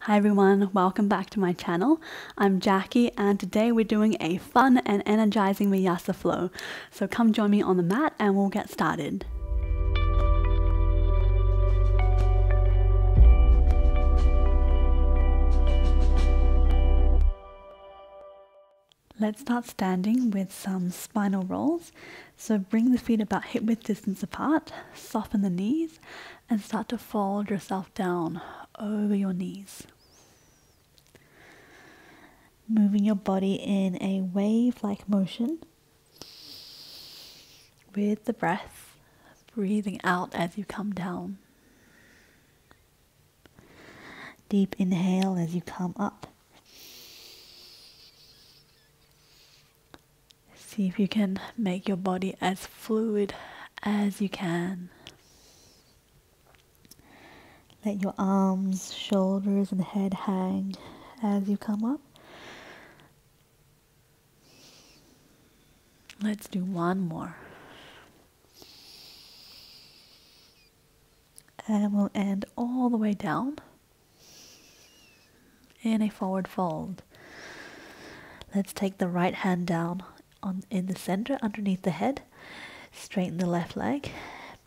Hi everyone, welcome back to my channel. I'm Jacqui and today we're doing a fun and energizing vinyasa flow. So come join me on the mat and we'll get started. Let's start standing with some spinal rolls. So bring the feet about hip width distance apart, soften the knees, and start to fold yourself down over your knees. Moving your body in a wave-like motion with the breath, breathing out as you come down. Deep inhale as you come up. See if you can make your body as fluid as you can. Let your arms, shoulders, and head hang as you come up. Let's do one more. And we'll end all the way down in a forward fold. Let's take the right hand down in the center underneath the head. Straighten the left leg.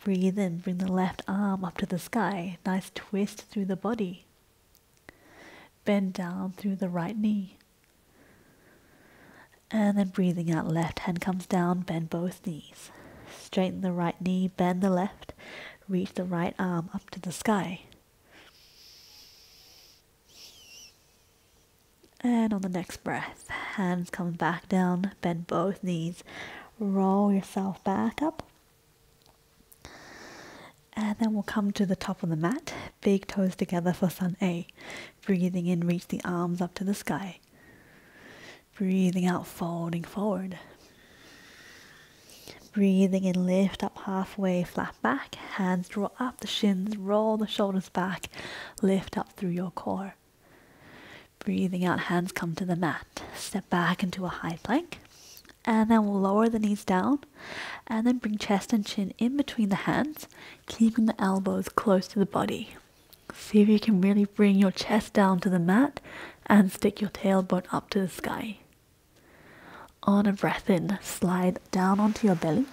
Breathe in, bring the left arm up to the sky. Nice twist through the body. Bend down through the right knee. And then breathing out, left hand comes down, bend both knees. Straighten the right knee, bend the left. Reach the right arm up to the sky. And on the next breath, hands come back down, bend both knees. Roll yourself back up. And then we'll come to the top of the mat, big toes together for Sun A. Breathing in, reach the arms up to the sky. Breathing out, folding forward. Breathing in, lift up halfway, flat back. Hands draw up the shins, roll the shoulders back, lift up through your core. Breathing out, hands come to the mat. Step back into a high plank. And then we'll lower the knees down. And then bring chest and chin in between the hands, keeping the elbows close to the body. See if you can really bring your chest down to the mat and stick your tailbone up to the sky. On a breath in, slide down onto your belly.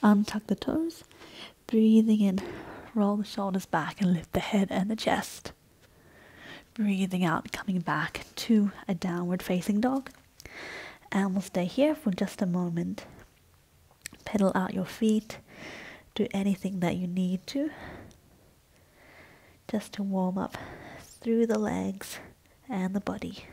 Untuck the toes. Breathing in, roll the shoulders back and lift the head and the chest. Breathing out, coming back to a downward facing dog. And we'll stay here for just a moment. Pedal out your feet. Do anything that you need to. Just to warm up through the legs and the body.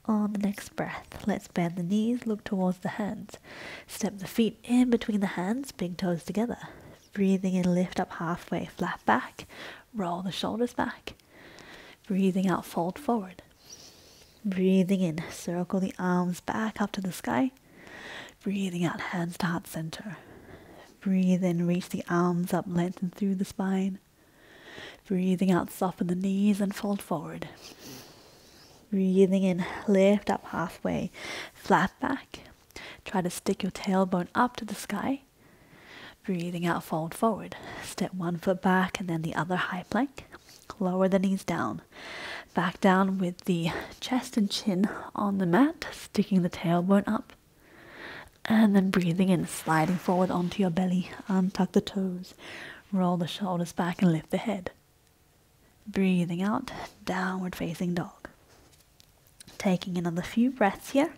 On the next breath, let's bend the knees, look towards the hands. Step the feet in between the hands, big toes together. Breathing in, lift up halfway, flat back. Roll the shoulders back. Breathing out, fold forward. Breathing in, circle the arms back up to the sky. Breathing out, hands to heart center. Breathe in, reach the arms up, lengthen through the spine. Breathing out, soften the knees and fold forward. Breathing in, lift up halfway, flat back. Try to stick your tailbone up to the sky. Breathing out, fold forward. Step one foot back and then the other high plank. Lower the knees down. Back down with the chest and chin on the mat, sticking the tailbone up. And then breathing in, sliding forward onto your belly. Untuck the toes. Roll the shoulders back and lift the head. Breathing out, downward facing dog. Taking another few breaths here.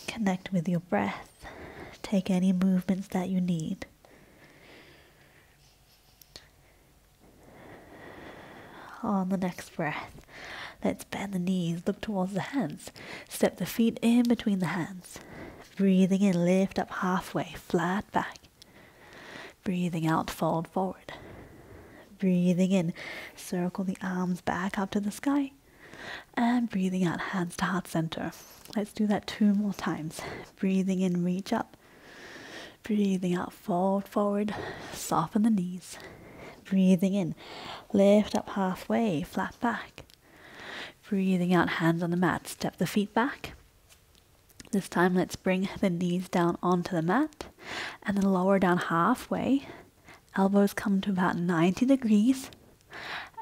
Connect with your breath. Take any movements that you need. On the next breath, let's bend the knees, look towards the hands. Step the feet in between the hands. Breathing in, lift up halfway, flat back. Breathing out, fold forward. Breathing in, circle the arms back up to the sky. And breathing out, hands to heart center. Let's do that 2 more times. Breathing in, reach up. Breathing out, fold forward, soften the knees. Breathing in, lift up halfway, flat back. Breathing out, hands on the mat, step the feet back. This time let's bring the knees down onto the mat and then lower down halfway. Elbows come to about 90 degrees.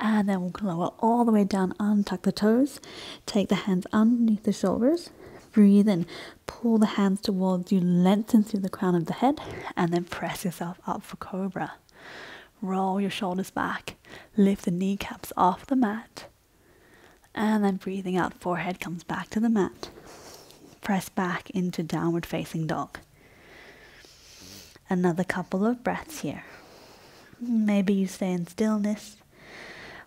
And then we'll lower all the way down, untuck the toes. Take the hands underneath the shoulders. Breathe in, pull the hands towards you, lengthen through the crown of the head, and then press yourself up for Cobra. Roll your shoulders back, lift the kneecaps off the mat, and then breathing out, forehead comes back to the mat. Press back into downward facing dog. Another couple of breaths here. Maybe you stay in stillness,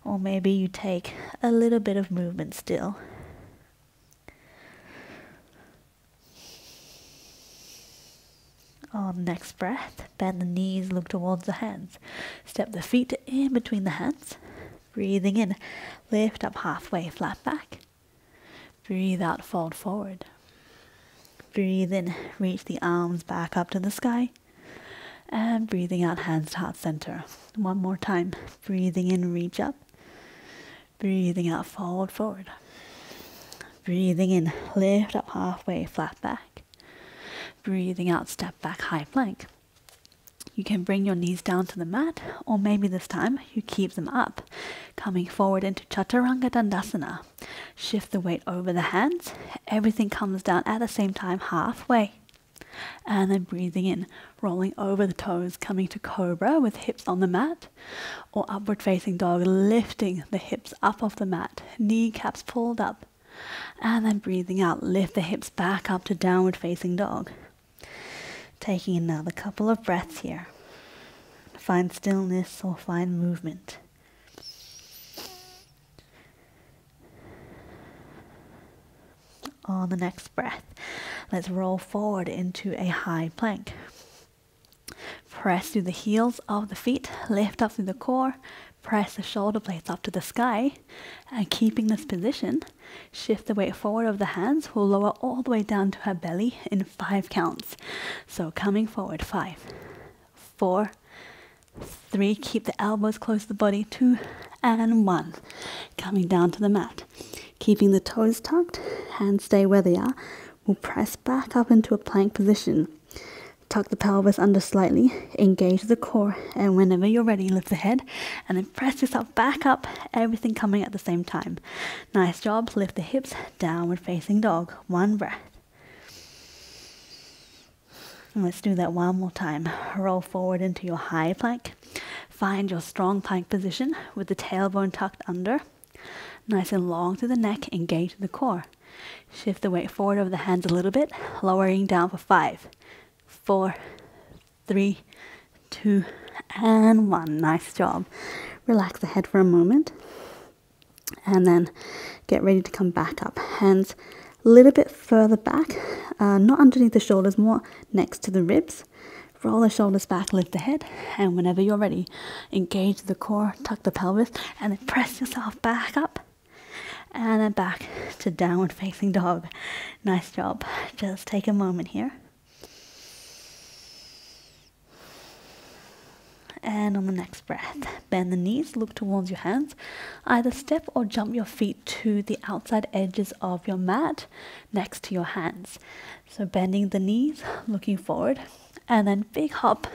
or maybe you take a little bit of movement still. On next breath, bend the knees, look towards the hands. Step the feet in between the hands. Breathing in, lift up halfway, flat back. Breathe out, fold forward. Breathe in, reach the arms back up to the sky. And breathing out, hands to heart center. One more time. Breathing in, reach up. Breathing out, fold forward. Breathing in, lift up halfway, flat back. Breathing out, step back, high plank. You can bring your knees down to the mat, or maybe this time you keep them up. Coming forward into Chaturanga Dandasana. Shift the weight over the hands. Everything comes down at the same time, halfway. And then breathing in, rolling over the toes, coming to Cobra with hips on the mat, or upward facing dog, lifting the hips up off the mat, kneecaps pulled up. And then breathing out, lift the hips back up to downward facing dog. Taking another couple of breaths here. Find stillness or find movement. On the next breath, let's roll forward into a high plank. Press through the heels of the feet, lift up through the core, press the shoulder blades up to the sky, and keeping this position, shift the weight forward of the hands. We'll lower all the way down to our belly in 5 counts. So coming forward, 5, 4, 3, keep the elbows close to the body, 2, and 1. Coming down to the mat. Keeping the toes tucked, hands stay where they are. We'll press back up into a plank position. Tuck the pelvis under slightly, engage the core, and whenever you're ready, lift the head, and then press yourself back up, everything coming at the same time. Nice job, lift the hips, downward facing dog. 1 breath. And let's do that one more time. Roll forward into your high plank. Find your strong plank position with the tailbone tucked under. Nice and long through the neck, engage the core. Shift the weight forward over the hands a little bit, lowering down for 5, 4, 3, 2, and 1. Nice job. Relax the head for a moment. And then get ready to come back up. Hands a little bit further back, not underneath the shoulders, more next to the ribs. Roll the shoulders back, lift the head, and whenever you're ready, engage the core, tuck the pelvis, and then press yourself back up. And then back to downward facing dog. Nice job. Just take a moment here. And on the next breath, bend the knees, look towards your hands. Either step or jump your feet to the outside edges of your mat next to your hands. So bending the knees, looking forward, and then big hop.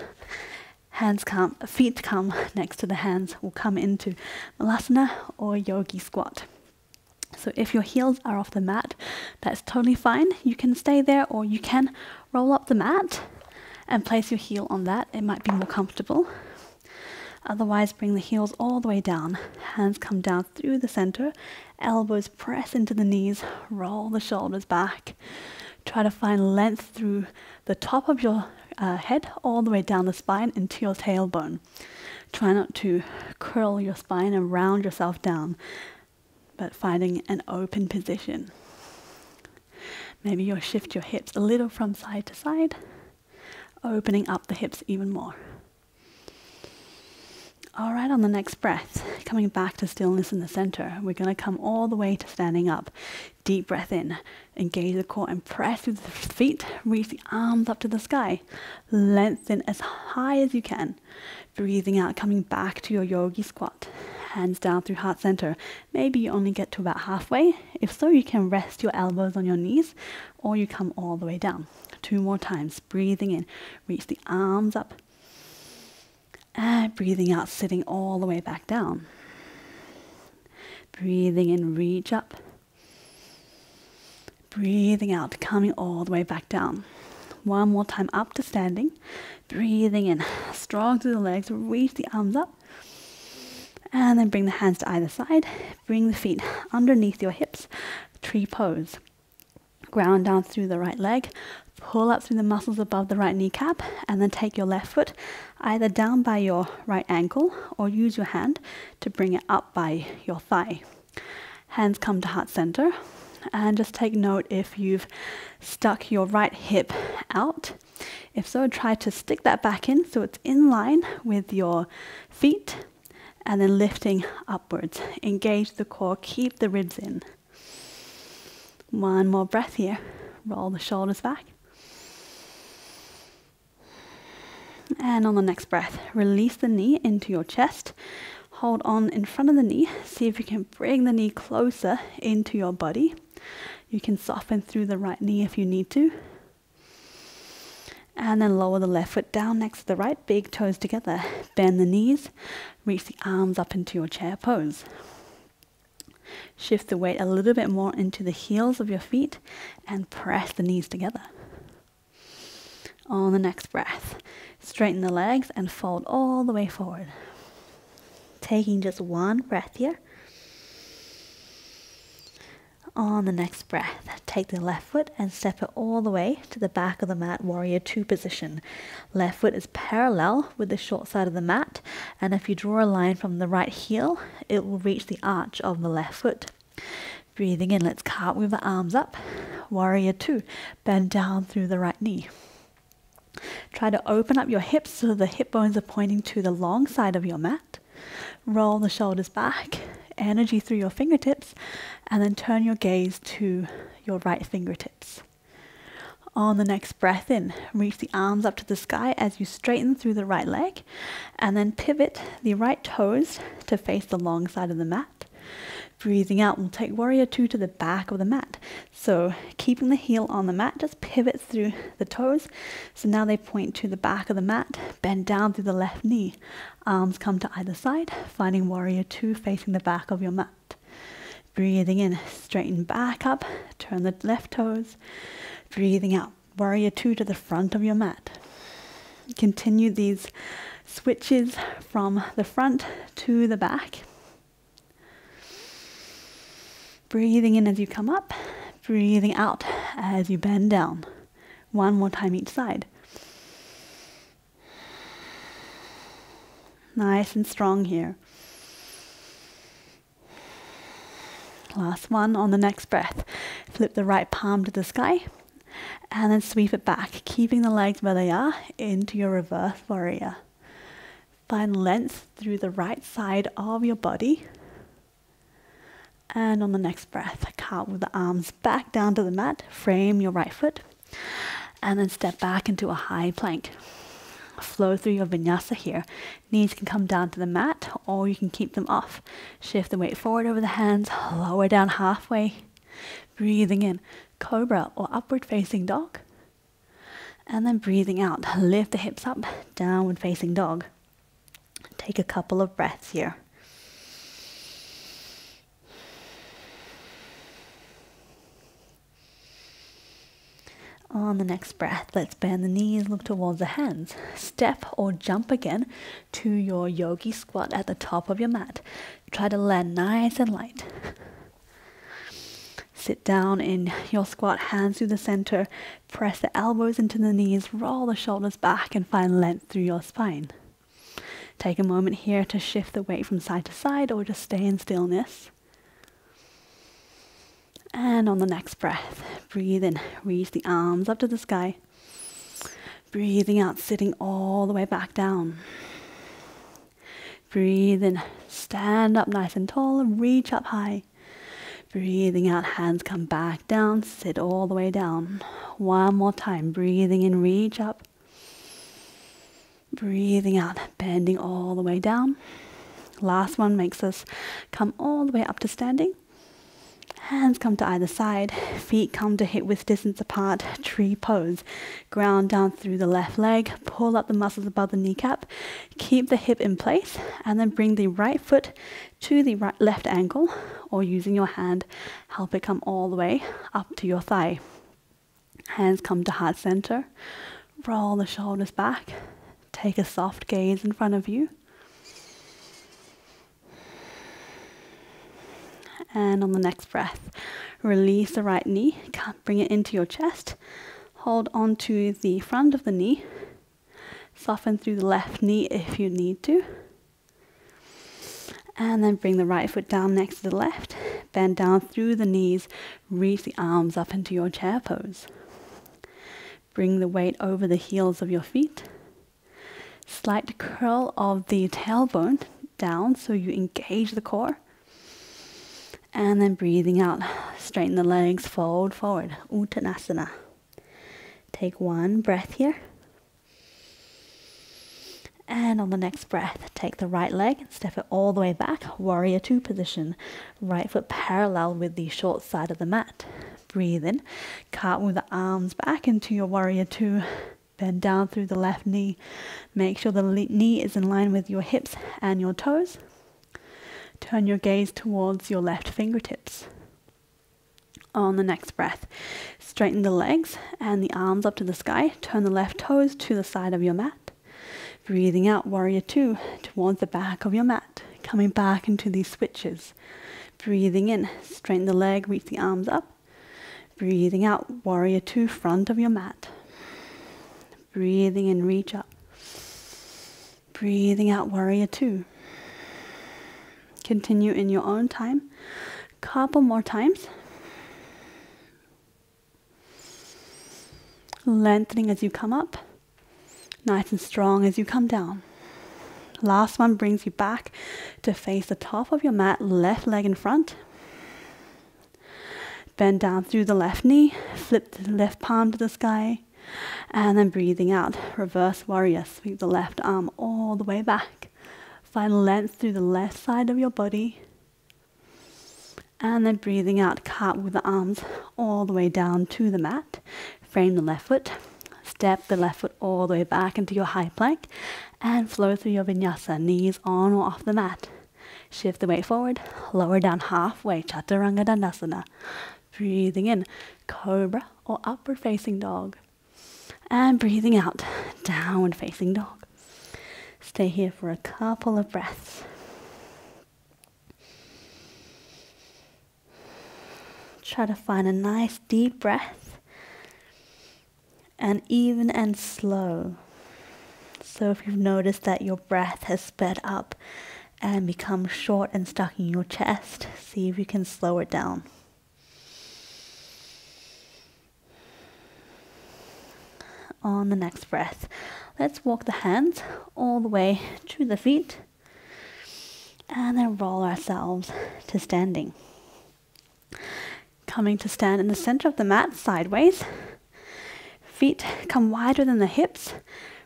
Feet come next to the hands. We'll come into Malasana or Yogi Squat. So if your heels are off the mat, that's totally fine. You can stay there, or you can roll up the mat and place your heel on that. It might be more comfortable. Otherwise, bring the heels all the way down. Hands come down through the center. Elbows press into the knees. Roll the shoulders back. Try to find length through the top of your head all the way down the spine into your tailbone. Try not to curl your spine and round yourself down, but finding an open position. Maybe you'll shift your hips a little from side to side, opening up the hips even more. All right, on the next breath, coming back to stillness in the center, we're going to come all the way to standing up. Deep breath in, engage the core and press through the feet, reach the arms up to the sky. Lengthen as high as you can. Breathing out, coming back to your Yogi Squat. hands down through heart center. Maybe you only get to about halfway. If so, you can rest your elbows on your knees, or you come all the way down. 2 more times. Breathing in, reach the arms up. And breathing out, sitting all the way back down. Breathing in, reach up. Breathing out, coming all the way back down. 1 more time up to standing. Breathing in, strong through the legs, reach the arms up. And then bring the hands to either side. Bring the feet underneath your hips. Tree pose. Ground down through the right leg. Pull up through the muscles above the right kneecap. And then take your left foot either down by your right ankle or use your hand to bring it up by your thigh. Hands come to heart center. And just take note if you've stuck your right hip out. If so, try to stick that back in so it's in line with your feet. And then lifting upwards. Engage the core, keep the ribs in. 1 more breath here. Roll the shoulders back. And on the next breath, release the knee into your chest. Hold on in front of the knee. See if you can bring the knee closer into your body. You can soften through the right knee if you need to. And then lower the left foot down next to the right, big toes together. Bend the knees, reach the arms up into your chair pose. Shift the weight a little bit more into the heels of your feet and press the knees together. On the next breath, straighten the legs and fold all the way forward. Taking just 1 breath here. On the next breath, take the left foot and step it all the way to the back of the mat, warrior 2 position. Left foot is parallel with the short side of the mat, and if you draw a line from the right heel, it will reach the arch of the left foot. Breathing in, let's cartwheel the arms up. Warrior 2, bend down through the right knee. Try to open up your hips so the hip bones are pointing to the long side of your mat. Roll the shoulders back, energy through your fingertips, and then turn your gaze to your right fingertips. On the next breath in, reach the arms up to the sky as you straighten through the right leg, and then pivot the right toes to face the long side of the mat. Breathing out, we'll take warrior 2 to the back of the mat. So keeping the heel on the mat, just pivot through the toes. So now they point to the back of the mat, bend down through the left knee. Arms come to either side, finding warrior 2 facing the back of your mat. Breathing in, straighten back up, turn the left toes. Breathing out, warrior 2 to the front of your mat. Continue these switches from the front to the back. Breathing in as you come up, breathing out as you bend down. 1 more time each side. Nice and strong here. Last one on the next breath. Flip the right palm to the sky and then sweep it back, keeping the legs where they are into your reverse warrior. Find length through the right side of your body. And on the next breath, cartwheel the arms back down to the mat, frame your right foot, and then step back into a high plank. Flow through your vinyasa here. Knees can come down to the mat, or you can keep them off. Shift the weight forward over the hands, lower down halfway. Breathing in, Cobra or upward facing dog. And then breathing out, lift the hips up, downward facing dog. Take a couple of breaths here. On the next breath, let's bend the knees, look towards the hands. Step or jump again to your yogi squat at the top of your mat. Try to land nice and light. Sit down in your squat, hands through the center. Press the elbows into the knees, roll the shoulders back and find length through your spine. Take a moment here to shift the weight from side to side or just stay in stillness. And on the next breath, breathe in, reach the arms up to the sky. Breathing out, sitting all the way back down. Breathe in, stand up nice and tall and reach up high. Breathing out, hands come back down, sit all the way down. 1 more time, breathing in, reach up. Breathing out, bending all the way down. Last one makes us come all the way up to standing. Hands come to either side, feet come to hip width distance apart, tree pose. Ground down through the left leg, pull up the muscles above the kneecap, keep the hip in place, and then bring the right foot to the left ankle, or using your hand, help it come all the way up to your thigh. Hands come to heart center, roll the shoulders back, take a soft gaze in front of you. And on the next breath, release the right knee, bring it into your chest, hold onto the front of the knee, soften through the left knee if you need to, and then bring the right foot down next to the left, bend down through the knees, reach the arms up into your chair pose. Bring the weight over the heels of your feet, slight curl of the tailbone down so you engage the core. And then breathing out, straighten the legs, fold forward, Uttanasana. Take one breath here. And on the next breath, take the right leg and step it all the way back, warrior two position. Right foot parallel with the short side of the mat. Breathe in, cartwheel the arms back into your warrior two. Bend down through the left knee. Make sure the knee is in line with your hips and your toes. Turn your gaze towards your left fingertips. On the next breath, straighten the legs and the arms up to the sky. Turn the left toes to the side of your mat. Breathing out, warrior two, towards the back of your mat. Coming back into these switches. Breathing in, straighten the leg, reach the arms up. Breathing out, warrior two, front of your mat. Breathing in, reach up. Breathing out, warrior two. Continue in your own time. Couple more times. Lengthening as you come up. Nice and strong as you come down. Last one brings you back to face the top of your mat, left leg in front. Bend down through the left knee, flip the left palm to the sky, and then breathing out, reverse warrior, sweep the left arm all the way back. Find length through the left side of your body. And then breathing out, cartwheel the arms all the way down to the mat. Frame the left foot. Step the left foot all the way back into your high plank. And flow through your vinyasa, knees on or off the mat. Shift the weight forward, lower down halfway, Chaturanga Dandasana. Breathing in, Cobra or upward facing dog. And breathing out, downward facing dog. Stay here for a couple of breaths. Try to find a nice deep breath, and even and slow. So if you've noticed that your breath has sped up and become short and stuck in your chest, see if you can slow it down. On the next breath, let's walk the hands all the way to the feet and then roll ourselves to standing. Coming to stand in the center of the mat sideways. Feet come wider than the hips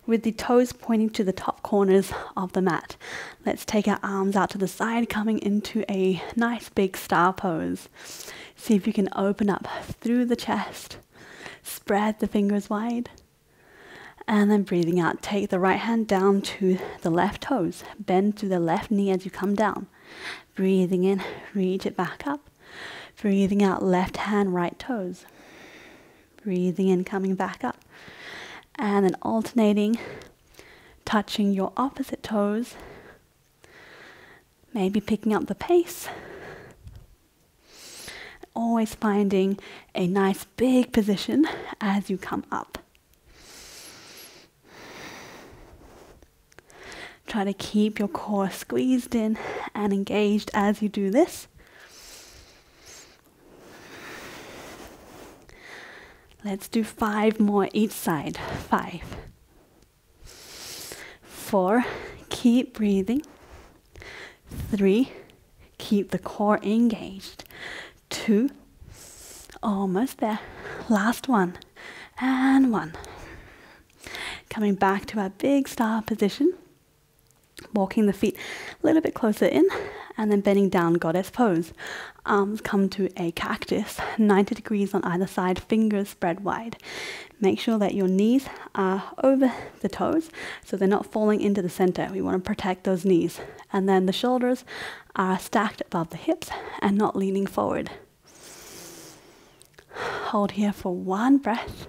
with the toes pointing to the top corners of the mat. Let's take our arms out to the side, coming into a nice big star pose. See if you can open up through the chest. Spread the fingers wide. And then breathing out, take the right hand down to the left toes. Bend to the left knee as you come down. Breathing in, reach it back up. Breathing out, left hand, right toes. Breathing in, coming back up. And then alternating, touching your opposite toes. Maybe picking up the pace. Always finding a nice big position as you come up. Try to keep your core squeezed in and engaged as you do this. Let's do 5 more each side. 5. 4. Keep breathing. 3. Keep the core engaged. 2. Almost there. Last one. And 1. Coming back to our big star position. Walking the feet a little bit closer in, and then bending down, goddess pose. Arms come to a cactus, 90 degrees on either side, fingers spread wide. Make sure that your knees are over the toes, so they're not falling into the center. We want to protect those knees. And then the shoulders are stacked above the hips and not leaning forward. Hold here for one breath.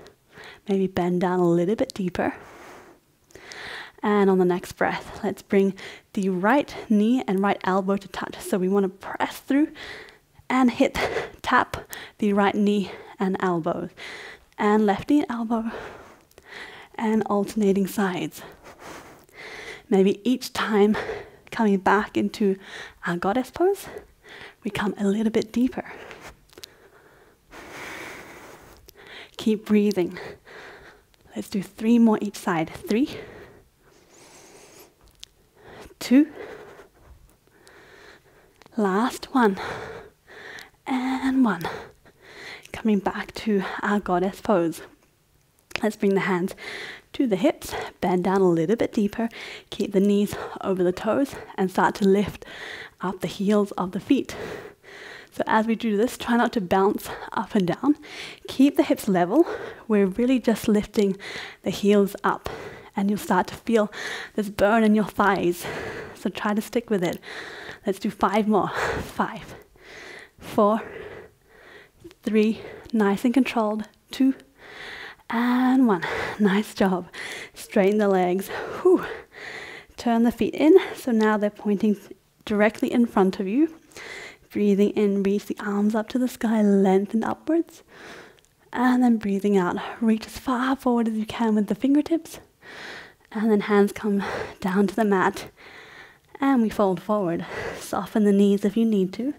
Maybe bend down a little bit deeper. And on the next breath, let's bring the right knee and right elbow to touch. So we want to press through and tap the right knee and elbow. And left knee and elbow. And alternating sides. Maybe each time coming back into our goddess pose, we come a little bit deeper. Keep breathing. Let's do 3 more each side. 3, 2, last 1, and 1. Coming back to our goddess pose. Let's bring the hands to the hips, bend down a little bit deeper, keep the knees over the toes, and start to lift up the heels of the feet. So as we do this, try not to bounce up and down. Keep the hips level. We're really just lifting the heels up, and you'll start to feel this burn in your thighs. So try to stick with it. Let's do 5 more. 5, 4, 3, nice and controlled. 2, and 1. Nice job. Straighten the legs. Whew. Turn the feet in, so now they're pointing directly in front of you. Breathing in, reach the arms up to the sky, lengthen upwards. And then breathing out, reach as far forward as you can with the fingertips. And then hands come down to the mat. And we fold forward. Soften the knees if you need to.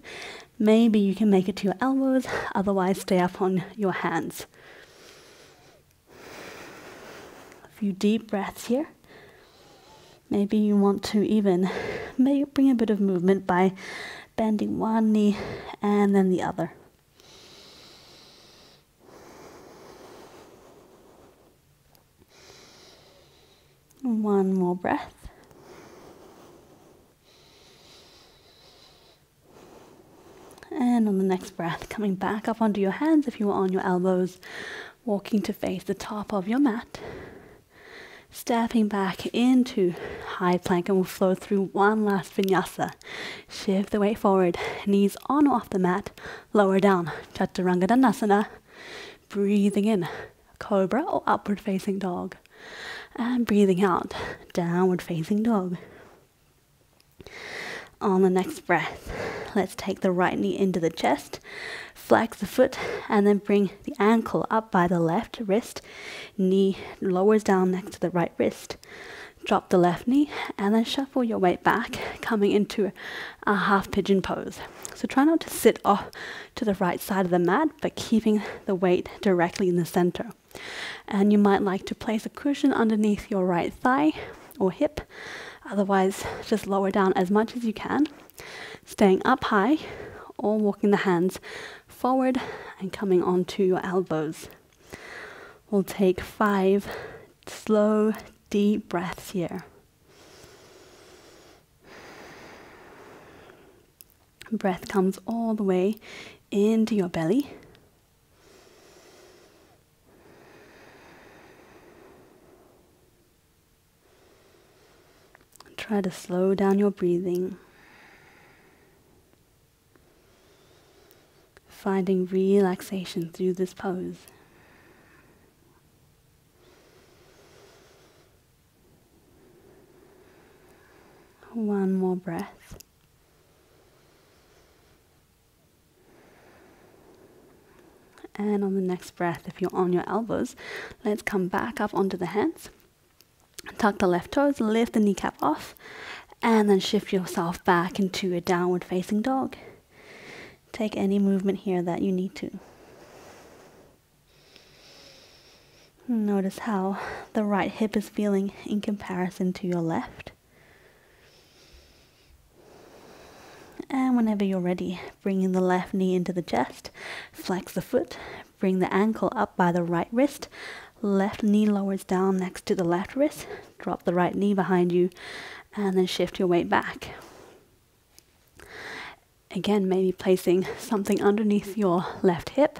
Maybe you can make it to your elbows, otherwise stay up on your hands. A few deep breaths here. Maybe you want to even bring a bit of movement by bending one knee and then the other. One more breath. And on the next breath, coming back up onto your hands if you are on your elbows, walking to face the top of your mat. Stepping back into high plank, and we'll flow through one last vinyasa. Shift the weight forward, knees on or off the mat, lower down, Chaturanga Dandasana. Breathing in, Cobra or upward facing dog. And breathing out, downward facing dog. On the next breath, let's take the right knee into the chest, flex the foot, and then bring the ankle up by the left wrist. Knee lowers down next to the right wrist. Drop the left knee, and then shuffle your weight back, coming into a half pigeon pose. So try not to sit off to the right side of the mat, but keeping the weight directly in the center. And you might like to place a cushion underneath your right thigh or hip. Otherwise, just lower down as much as you can, staying up high or walking the hands forward and coming onto your elbows. We'll take 5 slow, deep breaths here. Breath comes all the way into your belly. Try to slow down your breathing. Finding relaxation through this pose. One more breath. And on the next breath, if you're on your elbows, let's come back up onto the hands. Tuck the left toes, lift the kneecap off, and then shift yourself back into a downward facing dog. Take any movement here that you need to. Notice how the right hip is feeling in comparison to your left. And whenever you're ready, bringing the left knee into the chest, flex the foot, bring the ankle up by the right wrist, left knee lowers down next to the left wrist, drop the right knee behind you, And then shift your weight back. Again, maybe placing something underneath your left hip.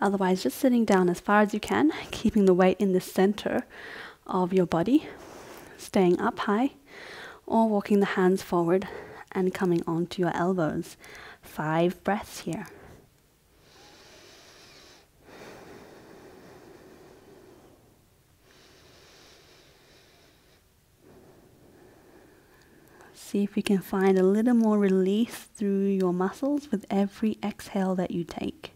Otherwise, just sitting down as far as you can, keeping the weight in the center of your body, staying up high, or walking the hands forward and coming onto your elbows. 5 breaths here. See if you can find a little more release through your muscles with every exhale that you take.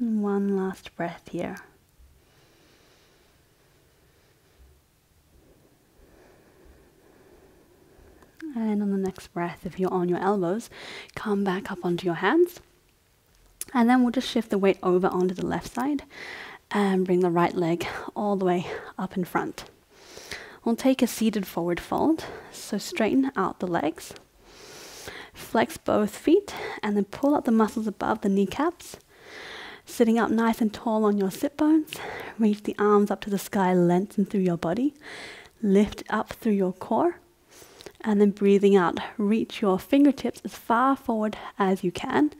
And one last breath here. And on the next breath, if you're on your elbows, come back up onto your hands. And then we'll just shift the weight over onto the left side and bring the right leg all the way up in front. We'll take a seated forward fold. So straighten out the legs. Flex both feet and then pull up the muscles above the kneecaps. Sitting up nice and tall on your sit bones. Reach the arms up to the sky, lengthen through your body. Lift up through your core. And then breathing out, reach your fingertips as far forward as you can.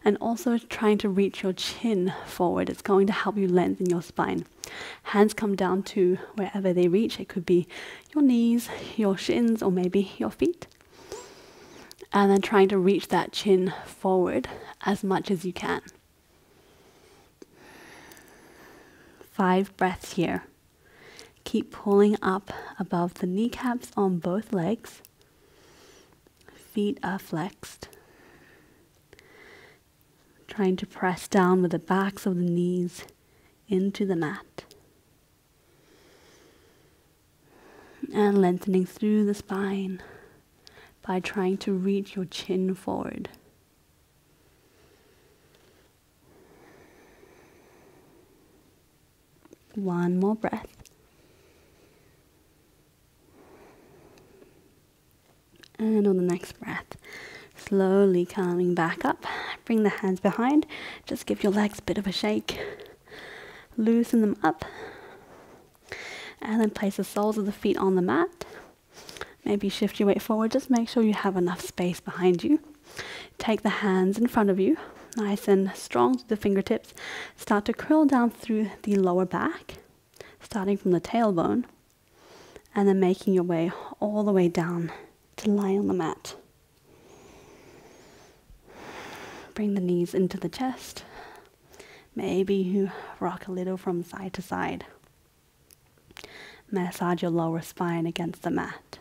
And also trying to reach your chin forward. It's going to help you lengthen your spine. Hands come down to wherever they reach. It could be your knees, your shins, or maybe your feet. And then trying to reach that chin forward as much as you can. 5 breaths here. Keep pulling up above the kneecaps on both legs. Feet are flexed. Trying to press down with the backs of the knees into the mat. And lengthening through the spine by trying to reach your chin forward. One more breath. And on the next breath, slowly coming back up. Bring the hands behind. Just give your legs a bit of a shake. Loosen them up. And then place the soles of the feet on the mat. Maybe shift your weight forward. Just make sure you have enough space behind you. Take the hands in front of you. Nice and strong to the fingertips. Start to curl down through the lower back. Starting from the tailbone. And then making your way all the way down to lie on the mat. Bring the knees into the chest. Maybe you rock a little from side to side. Massage your lower spine against the mat.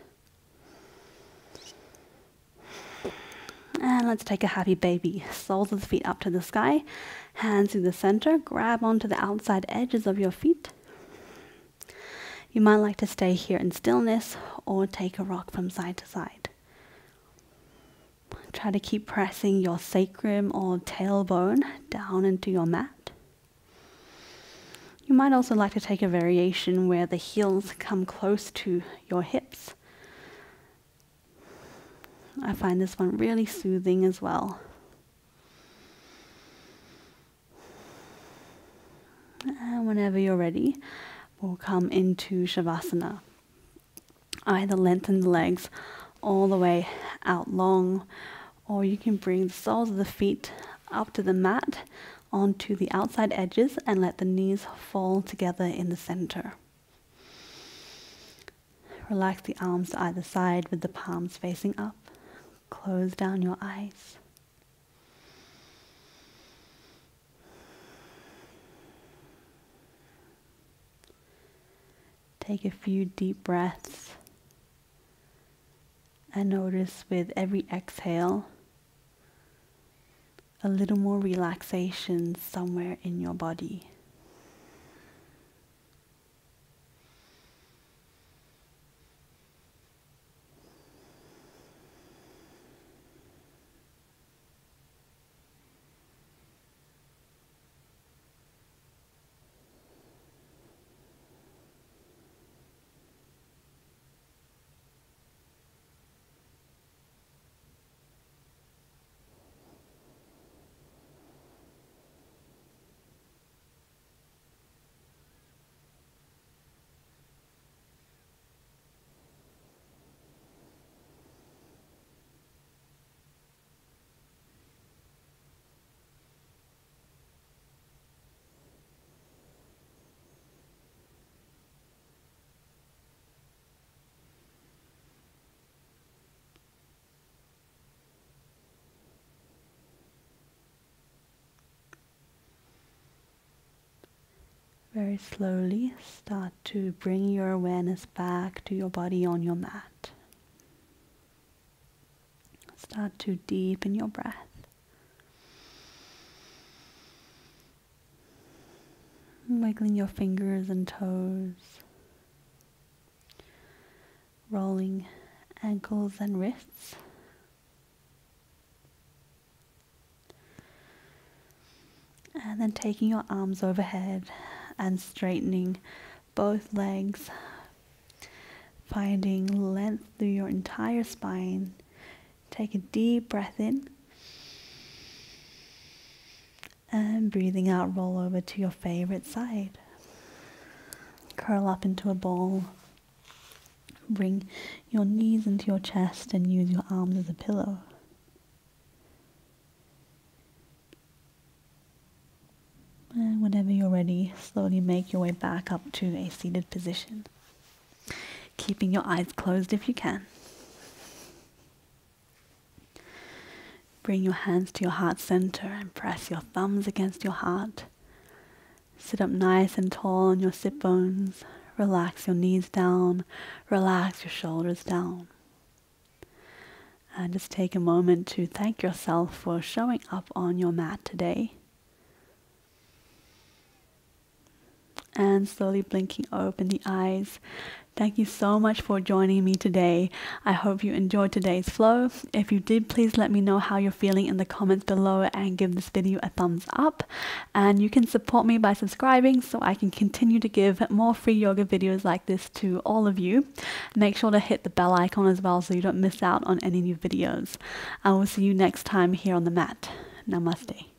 And let's take a happy baby. Soles of the feet up to the sky. Hands to the center. Grab onto the outside edges of your feet. You might like to stay here in stillness or take a rock from side to side. Try to keep pressing your sacrum or tailbone down into your mat. You might also like to take a variation where the heels come close to your hips. I find this one really soothing as well. And whenever you're ready, we'll come into Shavasana. Either lengthen the legs all the way out long, or you can bring the soles of the feet up to the mat onto the outside edges and let the knees fall together in the center. Relax the arms to either side with the palms facing up. Close down your eyes. Take a few deep breaths and notice with every exhale a little more relaxation somewhere in your body. very slowly start to bring your awareness back to your body on your mat. Start to deepen your breath. Wiggling your fingers and toes. Rolling ankles and wrists. And then taking your arms overhead and straightening both legs, finding length through your entire spine. Take a deep breath in and breathing out, roll over to your favorite side. Curl up into a ball. Bring your knees into your chest and use your arms as a pillow. And whenever you're ready, slowly make your way back up to a seated position, keeping your eyes closed if you can. Bring your hands to your heart center and press your thumbs against your heart. Sit up nice and tall on your sit bones. Relax your knees down. Relax your shoulders down. And just take a moment to thank yourself for showing up on your mat today. And slowly blinking open the eyes. Thank you so much for joining me today. I hope you enjoyed today's flow. If you did, please let me know how you're feeling in the comments below and give this video a thumbs up. And you can support me by subscribing so I can continue to give more free yoga videos like this to all of you. Make sure to hit the bell icon as well so you don't miss out on any new videos. I will see you next time here on the mat. Namaste.